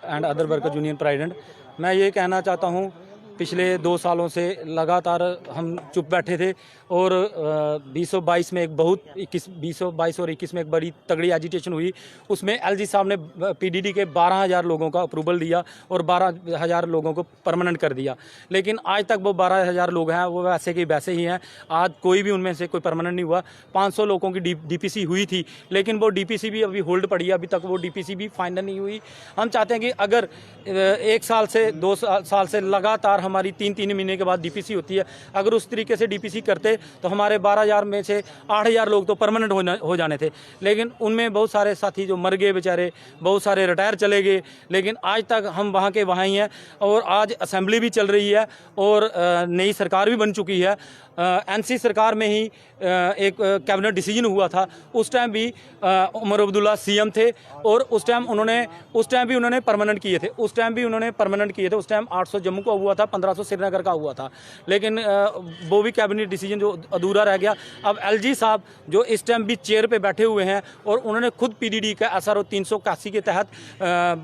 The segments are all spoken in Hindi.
And other worker union president. मैं ये कहना चाहता हूँ, पिछले 2 सालों से लगातार हम चुप बैठे थे और 2022 में एक बहुत 2022 और 21 में एक बड़ी तगड़ी एजिटेशन हुई। उसमें एलजी साहब ने पीडीडी के 12,000 लोगों का अप्रूवल दिया और 12,000 लोगों को परमानेंट कर दिया। लेकिन आज तक वो 12,000 लोग हैं, वो वैसे के वैसे ही हैं। आज कोई भी उनमें से कोई परमानेंट नहीं हुआ। 500 लोगों की डीपीसी हुई थी, लेकिन वो डीपीसी भी अभी होल्ड पड़ी है। अभी तक वो डीपीसी भी फाइनल नहीं हुई। हम चाहते हैं कि अगर 1 साल से 2 साल से लगातार हमारी 3-3 महीने के बाद डीपीसी होती है, अगर उस तरीके से डीपीसी करते तो हमारे 12,000 में से 8,000 लोग तो परमानेंट हो जाने थे। लेकिन उनमें बहुत सारे साथी जो मर गए बेचारे, बहुत सारे रिटायर चले गए। लेकिन आज तक हम वहाँ के वहाँ ही हैं और आज असेंबली भी चल रही है और नई सरकार भी बन चुकी है। एनसी सरकार में ही एक कैबिनेट डिसीजन हुआ था। उस टाइम भी उमर अब्दुल्ला सीएम थे और उस टाइम भी उन्होंने परमानेंट किए थे। उस टाइम 800 जम्मू का हुआ था, 1500 श्रीनगर का हुआ था। लेकिन वो भी कैबिनेट डिसीजन जो अधूरा रह गया। अब एलजी साहब जो इस टाइम भी चेयर पे बैठे हुए हैं और उन्होंने खुद पीडीडी का एसआरओ 381 के तहत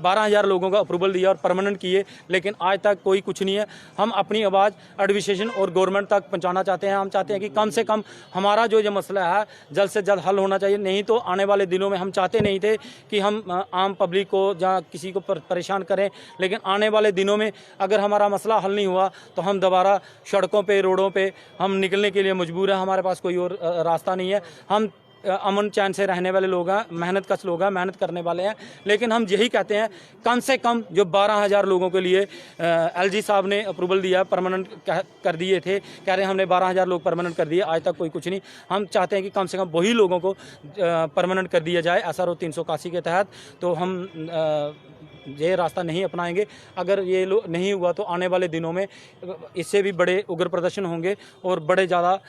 12,000 लोगों का अप्रूवल दिया और परमानेंट किए। लेकिन आज तक कोई कुछ नहीं है। हम अपनी आवाज़ एडमिनिस्ट्रेशन और गवर्नमेंट तक पहुँचाना चाहते हैं। हम चाहते हैं कि कम से कम हमारा जो ये मसला है जल्द से जल्द हल होना चाहिए। नहीं तो आने वाले दिनों में, हम चाहते नहीं थे कि हम आम पब्लिक को या किसी को परेशान करें, लेकिन आने वाले दिनों में अगर हमारा मसला हल नहीं हुआ तो हम दोबारा सड़कों पे, रोडों पे हम निकलने के लिए मजबूर हैं। हमारे पास कोई और रास्ता नहीं है। हम अमन चैन से रहने वाले लोग हैं, मेहनत कश लोग हैं, मेहनत करने वाले हैं। लेकिन हम यही कहते हैं, कम से कम जो 12,000 लोगों के लिए एलजी साहब ने अप्रूवल दिया, परमानेंट कर दिए थे, कह रहे हैं हमने 12,000 लोग परमानेंट कर दिए, आज तक कोई कुछ नहीं। हम चाहते हैं कि कम से कम वही लोगों को परमानेंट कर दिया जाए एसआरओ 381 के तहत। तो हम ये रास्ता नहीं अपनाएंगे। अगर ये नहीं हुआ तो आने वाले दिनों में इससे भी बड़े उग्र प्रदर्शन होंगे और बड़े ज़्यादा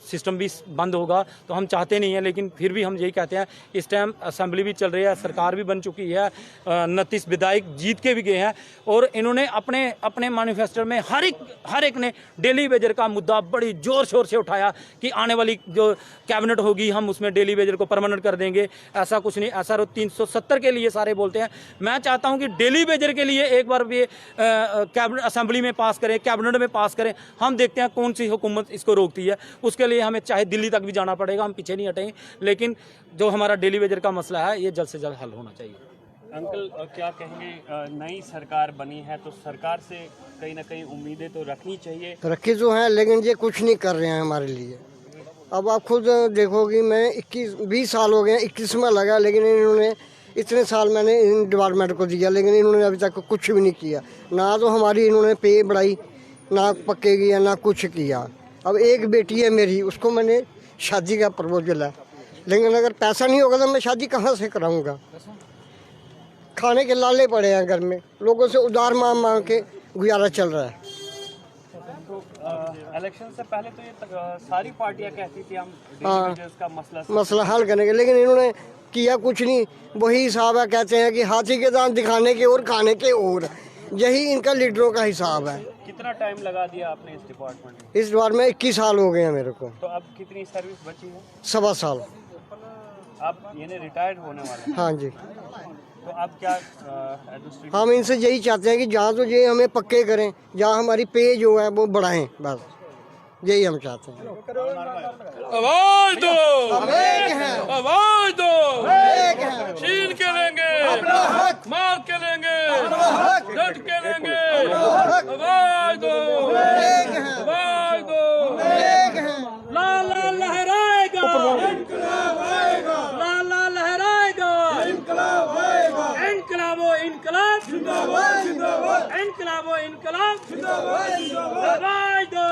सिस्टम भी बंद होगा। तो हम चाहते नहीं हैं, लेकिन फिर भी हम यही कहते हैं, इस टाइम असेंबली भी चल रही है, सरकार भी बन चुकी है, 29 विधायक जीत के भी गए हैं और इन्होंने अपने मैनिफेस्टो में हर एक ने डेली वेजर का मुद्दा बड़ी ज़ोर शोर से उठाया कि आने वाली जो कैबिनेट होगी हम उसमें डेली वेजर को परमानेंट कर देंगे। ऐसा कुछ नहीं, ऐसा 370 के लिए सारे बोलते हैं। मैं चाहता हूं कि डेली वेजर के लिए एक बार भी कैबिनेट असेंबली में पास करें, कैबिनेट में पास करें। हम देखते हैं कौन सी हुकूमत इसको रोकती है। उसके लिए हमें चाहे दिल्ली तक भी जाना पड़ेगा, हम पीछे नहीं हटेंगे। लेकिन जो हमारा डेली वेजर का मसला है ये जल्द से जल्द हल होना चाहिए। अंकल क्या कहेंगे, नई सरकार बनी है तो सरकार से कहीं ना कहीं उम्मीदें तो रखनी चाहिए। रखी तो हैं, लेकिन ये कुछ नहीं कर रहे हैं हमारे लिए। अब आप खुद देखोगी, मैं 20 साल हो गए, 21वां लगा, लेकिन इन्होंने इतने साल मैंने इन डिपार्टमेंट को दिया, लेकिन इन्होंने अभी तक कुछ भी नहीं किया। ना तो हमारी इन्होंने पे बढ़ाई, ना पक्के किया, ना कुछ किया। अब एक बेटी है मेरी, उसको मैंने शादी का प्रपोजल है, लेकिन अगर पैसा नहीं होगा तो मैं शादी कहाँ से कराऊंगा। खाने के लाले पड़े हैं घर में, लोगों से उधार मांग के गुजारा चल रहा है। इलेक्शन से पहले तो ये सारी पार्टियां कहती थी हम का मसला हल करेंगे, लेकिन इन्होंने किया कुछ नहीं। वही हिसाब है, कहते हैं कि हाथी के दांत दिखाने के और खाने के और, यही इनका लीडरों का हिसाब है। कितना टाइम लगा दिया आपने इस डिपार्टमेंट में? इस बार में 21 साल हो गए हैं मेरे को। तो अब कितनी सर्विस बची है? 1.25 साल। आप ये रिटायर्ड होने वाले? हाँ जी। तो अब क्या हम इनसे यही चाहते हैं कि जहाँ तो ये हमें पक्के करें, जहाँ हमारी पे जो है वो बढ़ाएं, बस यही हम चाहते हैं। आवाज दो, आवाज दो, छीन के लेंगे, मार के लेंगे, डट के लेंगे। आवाज दो, आवाज दो। लाल लाल लहराएगा, लाल लाल लहराएगा, इनकलाबो इनकलाब जिंदाबाद, इनकलाबो इनकलाब जिंदाबाद। आवाज दो।